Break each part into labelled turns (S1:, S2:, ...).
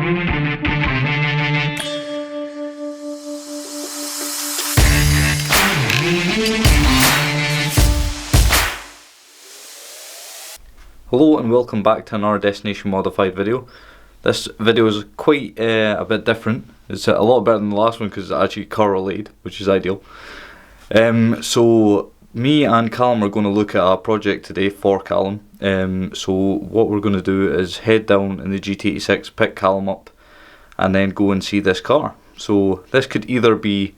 S1: Hello and welcome back to another Destination Modified video. This video is quite a bit different. It's a lot better than the last one because it's actually car related, which is ideal. So me and Callum are going to look at a project today for Callum. So what we're going to do is head down in the GT86, pick Callum up, and then go and see this car. So this could either be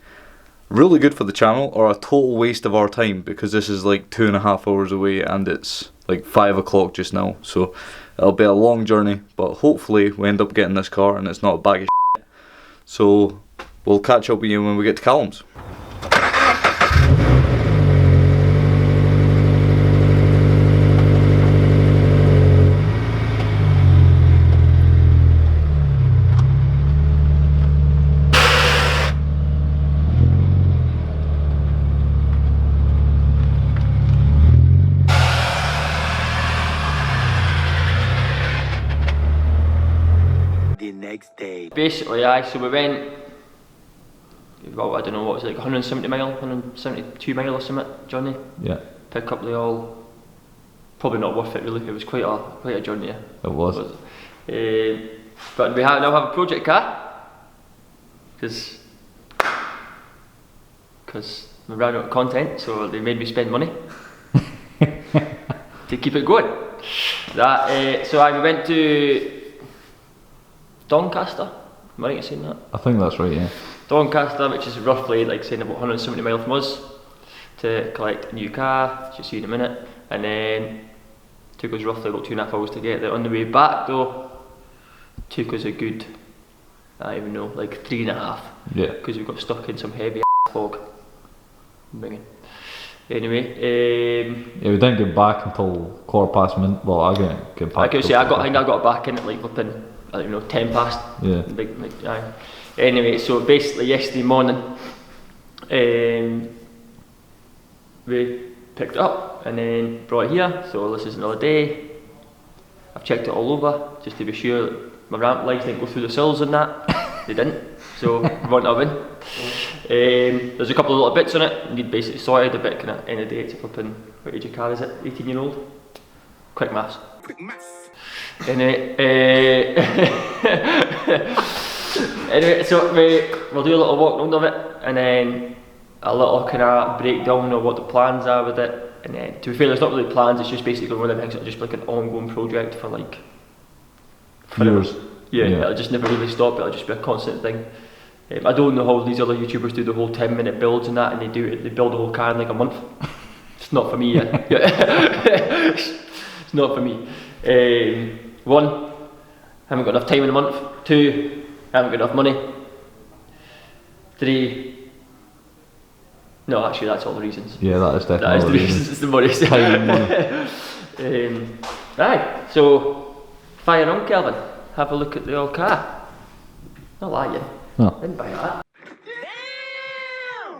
S1: really good for the channel or a total waste of our time, because this is like 2.5 hours away and it's like 5 o'clock just now. So it'll be a long journey, but hopefully we end up getting this car and it's not a bag of shit. So we'll catch up with you when we get to Callum's.
S2: Basically, so we went, well, I don't know, what was it, like 170 mile, 172 mile or something journey.
S1: Yeah.
S2: Pick up the all, probably not worth it really, it was quite a journey. Yeah.
S1: It was.
S2: But we now have a project car, because we ran out of content, so they made me spend money to keep it going. So we went to Doncaster, am I right in saying that?
S1: I think that's right, yeah.
S2: Doncaster, which is roughly like saying about 170 miles from us, to collect a new car, as you see in a minute, and then took us roughly about 2.5 hours to get there. On the way back though, took us a good, I don't even know, like 3.5.
S1: Yeah.
S2: Because we got stuck in some heavy fog. Anyway,
S1: yeah, we didn't get back until 1:15. Well, I didn't get back.
S2: I think I got back in at like flipping, I don't know, 10 past.
S1: Yeah.
S2: Aye. Anyway, so basically yesterday morning, we picked it up and then brought it here. So this is another day. I've checked it all over just to be sure that my ramp lights didn't go through the sills and that. They didn't. So we want to win. There's a couple of little bits on it. Need basically sorted a bit kind of end of the day. It's a flipping, what age of car is it? 18-year-old. Quick maths. Anyway, so we'll do a little walk round of it, and then a little kind of breakdown of what the plans are with it. And then, to be fair, there's not really plans. It's just basically one of the things that'll just be like an ongoing project for like
S1: years.
S2: Yeah, it'll just never really stop. It'll just be a constant thing. I don't know how these other YouTubers do the whole 10-minute builds and that, and they build a whole car in like a month. It's not for me. Yeah. It's not for me. One, haven't got enough time in a month. Two, haven't got enough money. Three, no, actually that's all the reasons.
S1: Yeah, that is definitely
S2: the reasons. It's the money.
S1: Time and money.
S2: Right, so fire on, Kelvin. Have a look at the old car. Not lying.
S1: No.
S2: Didn't buy that.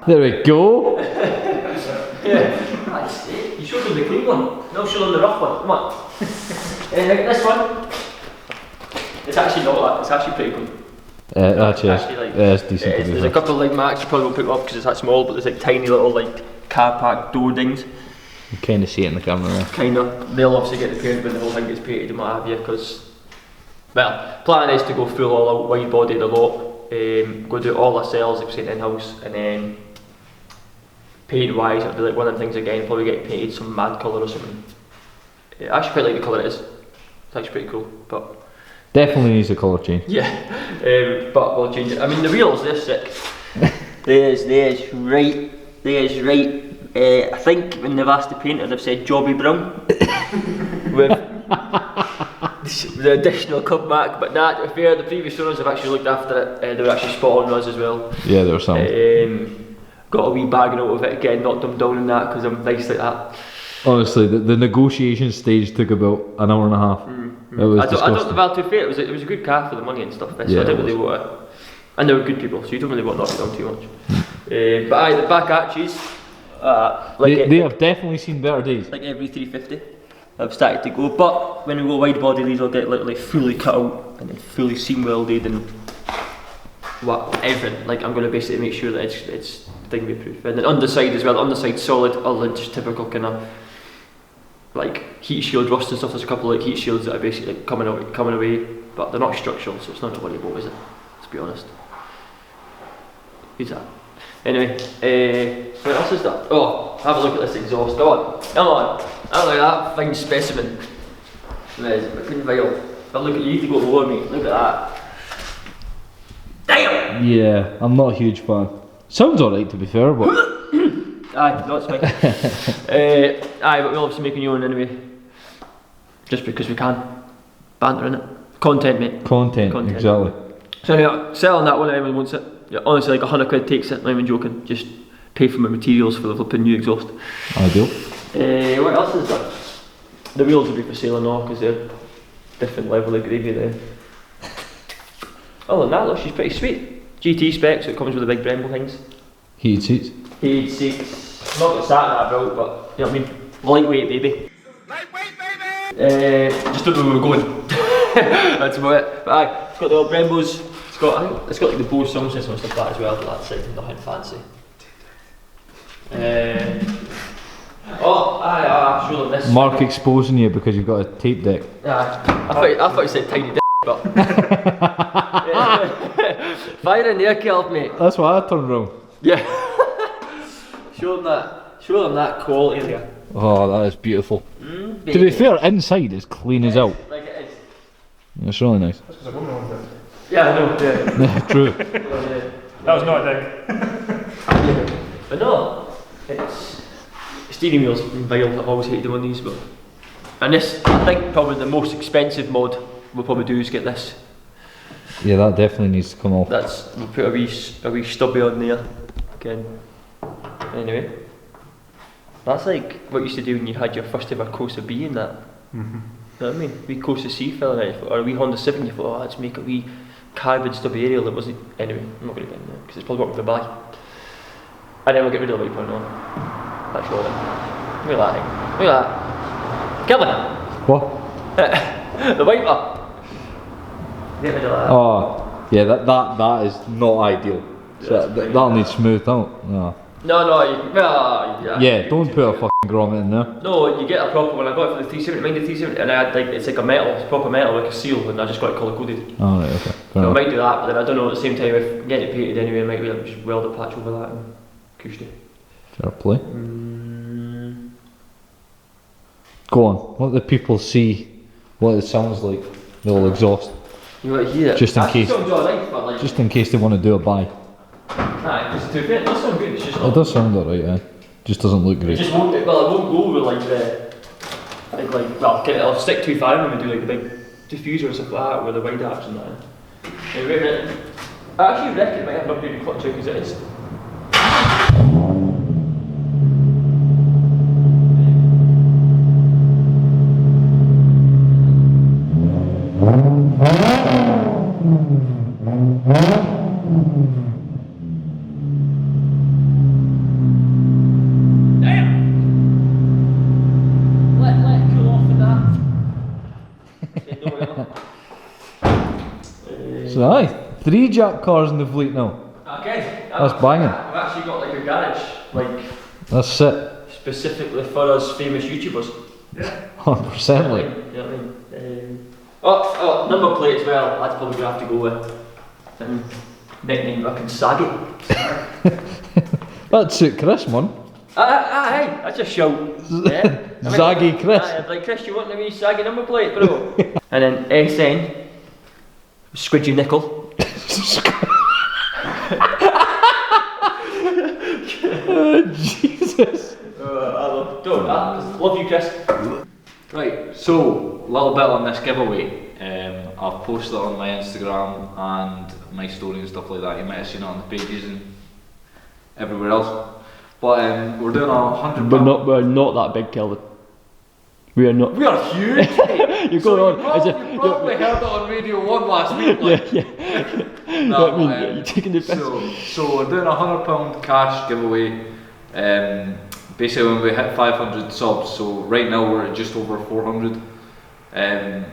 S1: There we go.
S2: Yeah. Nice. You showed them the clean one. No, show them the rough one. Come on. This one. It's actually not that. It's actually pretty good.
S1: Actually,
S2: like,
S1: it's decent.
S2: There's a couple of like marks you probably won't pick up because it's that small, but there's like tiny little like car park door dings.
S1: You kind of see it in the camera there.
S2: Kind of. They'll obviously get the paint when the whole thing gets painted and what have you, because, well, plan is to go full all out, wide body the lot, go do it all ourselves, like saying in-house, and then paint wise it'll be like one of the things again, probably get painted some mad colour or something. I actually quite like the colour it is. It's actually pretty cool, but
S1: definitely needs a colour change.
S2: yeah, but we'll change it. I mean, the wheels, they're sick. There's right. I think when they've asked the painter, they've said Jobby Brown with the additional club mark. But nah, to be fair, the previous owners have actually looked after it. They were actually spot on us as well.
S1: Yeah, they were sound.
S2: Got a wee bagging out of it again, knocked them down in that because I'm nice like that.
S1: Honestly, the negotiation stage took about an hour and a half. It was disgusting.
S2: Well, to be fair, it was a good car for the money and stuff. So
S1: yeah,
S2: I didn't really want to, and they were good people, so you don't really want to knock it down too much. But aye, the back arches,
S1: they have definitely seen better days.
S2: Like every 350. I've started to go. But when we go wide body, these will get literally fully cut out and then fully seam welded and everything. Like I'm going to basically make sure that it's dinghy proof. And then underside as well. Underside solid, other than just typical kind of like heat shield rust and stuff. There's a couple of like heat shields that are basically like coming away, but they're not structural, so it's not to worry about, is it? Let's be honest. Who's that? Anyway, what else is that? Oh, have a look at this exhaust. Come on. Look at that fine specimen. There's a fucking vial. Have a look at you. Need to go lower, mate. Look at that. Damn.
S3: Yeah, I'm not a huge fan. Sounds alright to be fair, but
S2: aye, no, it's fine. Aye, but we'll obviously make a new one anyway. Just because we can. Banter in it. Content, mate.
S3: Content. Exactly.
S2: So yeah, selling that one, anyone wants it. Yeah, honestly, like £100 takes it, not even joking. Just pay for my materials for the flipping new exhaust.
S3: Ideal.
S2: What else is there? The wheels will be for sale and all because they're different level of gravy there. Other than that, look, she's pretty sweet. GT spec, so it comes with the big Brembo things.
S3: Heated seats.
S2: Heated seats. Not got sat that about, but you know what I mean? Lightweight, baby. Lightweight, baby! Just don't know where we're going. That's about it. But aye, it's got the old Brembos. It's got like the Bose sound system and stuff like that as well, but that's like nothing fancy. I'll show them this.
S3: Mark exposing you because you've got a tape deck.
S2: I thought you said tiny d***, but fire in there, Callum, mate.
S3: That's why I turned round.
S2: Yeah. Show them that quality there.
S3: Oh, that is beautiful. To be fair, inside it's clean as out.
S2: Like it is.
S3: It's really nice.
S4: That's because I won one of
S2: Yeah, I know. Yeah.
S3: True.
S4: That was not a dig.
S2: But no, it's steering wheels vile. I've always hated them on these, but and this, I think probably the most expensive mod we'll probably do is get this.
S3: Yeah, that definitely needs to come off.
S2: We'll put a wee stubby on there again. Anyway, that's like what you used to do when you had your first ever Corsa B and that. You know what I mean? Wee Corsa C fella, or a wee Honda Civic, you thought, oh, let's make a wee carbon stubby aerial that wasn't. Anyway, I'm not going to get in there because it's probably what we're going to buy. And then we'll get rid of the white point on. That's all. Look at that thing. Look at that. Callum!
S3: What?
S2: The wiper! Get rid of that.
S3: Oh, yeah, that is not ideal. So that'll need smoothed out. No.
S2: No,
S3: Yeah, don't put a fucking grommet in there.
S2: No, you get a proper one. I got it for the 370, mind the 370, and I had like, it's like a metal, it's proper metal, like a seal, and I just got it colour coded.
S3: Oh, right, okay.
S2: So I might do that, but then I don't know at the same time if getting it painted anyway, I might be able to just weld a patch over that and cushy.
S3: Fair play. Go on, let the people see what it sounds like, the old exhaust.
S2: You want to hear it?
S3: Just in case.
S2: Like,
S3: Just in case they want to do a buy.
S2: nah, it's too fair. It does sound good, it's just
S3: It does sound alright, yeah. Just doesn't look
S2: It
S3: great.
S2: just won't, it won't go with like it'll stick too far when we do like the big diffuser and stuff like that, with the wide arcs and that. Wait a minute. I actually reckon it might have an upgraded clutch because it is.
S3: So aye, 3 Jack cars in the fleet now.
S2: Okay.
S3: That's banging.
S2: I've actually got like a garage, like
S3: That's it.
S2: specifically for us famous YouTubers.
S3: 100% like.
S2: You know what I mean? Oh, number plate as well. That's probably gonna have to go with. Nickname fucking Saggy.
S3: That'd suit Chris, man.
S2: Aye, that's a shout. Yeah.
S3: Zaggy Chris.
S2: I'd like, Chris, you want a wee saggy number plate, bro? And then SN, Squidgy Nickel.
S3: Oh, Jesus.
S2: I love you, Chris.
S1: Right, so a little bit on this giveaway. I've posted it on my Instagram and my story and stuff like that. You might have seen it on the pages and everywhere else. But we're doing £100.
S2: We're not that big, Kelvin. We are not.
S1: We are huge.
S2: You're
S1: so
S2: going on.
S1: You probably heard it on Radio 1 last week. Like.
S2: Yeah.
S1: No,
S2: you're taking the piss.
S1: So we're doing £100 cash giveaway. basically when we hit 500 subs, so right now we're at just over 400.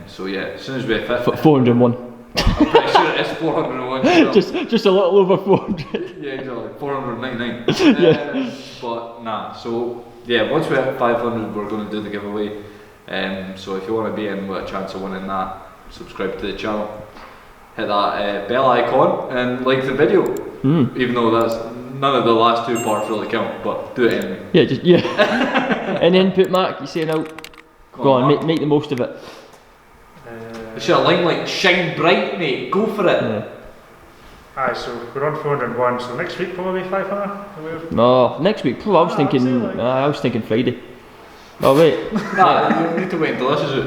S1: So yeah, as soon as we hit
S3: 401.
S1: I'm pretty sure it is 401.
S3: Just a little over 400.
S1: Yeah, exactly. 499.
S3: Yeah.
S1: But nah, so yeah, once we hit 500, we're going to do the giveaway. So if you want to be in with a chance of winning that, subscribe to the channel, hit that bell icon, and like the video. Even though that's none of the last two parts really count, but do it anyway.
S3: Yeah, Any input, Mark? You saying out? Go on, make the most of it.
S1: You should have limelight shine bright, mate. Go for it.
S3: Yeah.
S4: Aye, so we're on 401, so next week probably 500?
S3: No, next week. I was thinking Friday. Oh wait.
S1: Nah, you need to wait until this is out.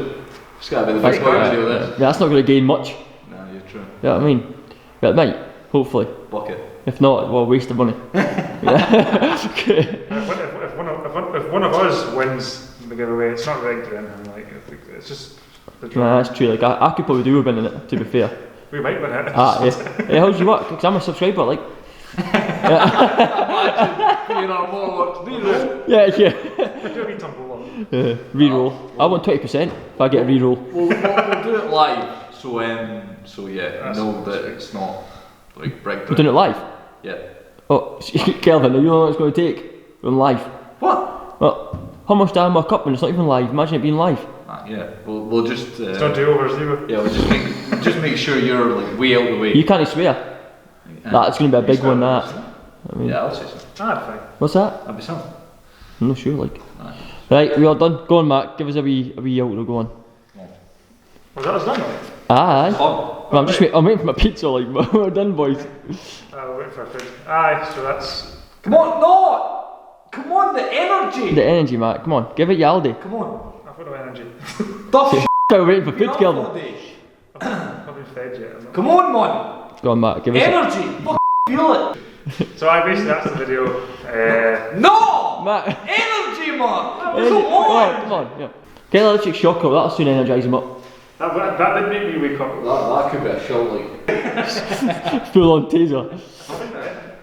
S1: It's got to be the big part video of this.
S3: That's not going to gain much.
S1: Nah, you're true.
S3: You know what I mean? But it might, hopefully.
S1: Bucket.
S3: If not, well, waste of money. Okay.
S4: If one of us wins the giveaway, it's not rigged or anything, like, it's just the draw.
S3: Nah, that's true. Like I could probably do with winning it. To be fair.
S4: We might win it.
S3: Yeah. Hey, how's you work? Because I'm a subscriber. Like. Yeah. Reroll. I want 20% if I get a reroll.
S1: We'll do it live. So yeah, know that it's not like breakdown.
S3: We're doing it live.
S1: Yeah.
S3: Oh, Kelvin, are you know what it's going to take? On live.
S1: What?
S3: Well, how much do I mark up when it's not even live? Imagine it being live.
S1: Yeah. We'll just.
S4: Don't do overs, do we?
S1: Yeah. We'll just make sure you're like way out the way.
S3: You can't swear. That's going to be a big one. That. I mean,
S1: Yeah, I'll say so.
S4: Fine.
S3: what's that?
S1: That'd be something.
S3: I'm not sure. Like. Right, we all done. Go on, Mark. Give us a wee outro. Go on.
S4: Was that us done?
S3: Aye.
S1: Fun.
S3: Well, I'm waiting for my pizza. Like we're done, boys.
S4: We're waiting for a food. Aye, so that's.
S1: Come on, no! Come on, the energy!
S3: The energy, Mark. Come on, give it your Aldi.
S1: Come on.
S4: I've got no energy.
S1: Tough
S3: We're waiting for food, Kelvin.
S4: I've not been fed yet. I'm not.
S1: Come on, man!
S3: Go on, Mark. Give us.
S1: Energy! Fuck, feel it!
S4: So I basically that's the video.
S1: No!
S3: Mark.
S1: Energy, man!
S3: Energy.
S1: Come on!
S3: Come on. Yeah. Get an electric shock up. That'll soon energise him up.
S4: That did make me wake up.
S1: That could be a show, like.
S3: Full on taser.
S4: I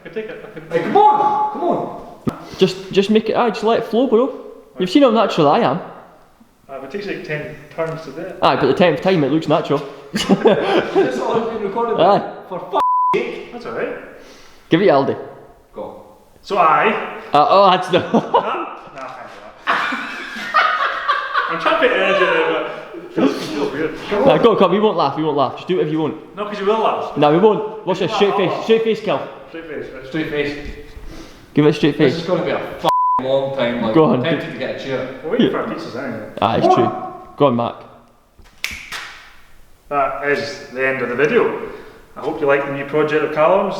S4: could take it.
S1: Hey, come on! Come on!
S3: Just make it. Just let it flow, bro. You've seen how natural I am.
S4: It takes like 10 turns to do it.
S3: Aye, but the 10th time it looks natural.
S1: This all has been recorded.
S3: Aye.
S1: For sake.
S4: That's alright.
S3: Give it your Aldi.
S1: Go.
S4: So I.
S3: Oh, that's the.
S4: Nah, thanks for that. I'm trying to put energy there, but it feels weird.
S3: Nah, go, come. We won't laugh. We won't laugh. Just do whatever you want.
S4: No, because you will laugh.
S3: No, we won't. Watch this. Straight face. Straight face, Kel.
S4: Straight face. Right?
S1: Straight face.
S3: Give it a straight
S1: This is
S3: face.
S1: going to be a long time. Like,
S3: Go on.
S1: I'm tempted to get a chair.
S4: We're waiting for our pizzas anyway.
S3: Ah, it's true. Go on, Mark.
S4: That is the end of the video. I hope you like the new project of Callum's.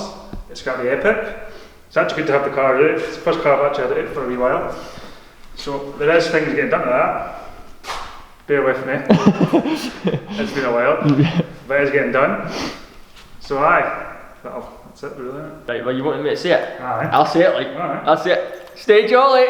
S4: It's got the Epic. It's actually good to have the car out. It's the first car I've actually had it out for a wee while. So there is things getting done to that. Bear with me. It's been a while. But it's getting done. So aye. That's it really.
S2: Right, well, you wanted me to say it?
S4: Aye.
S2: I'll say it, like.
S4: Alright.
S2: I'll say it. Stay jolly!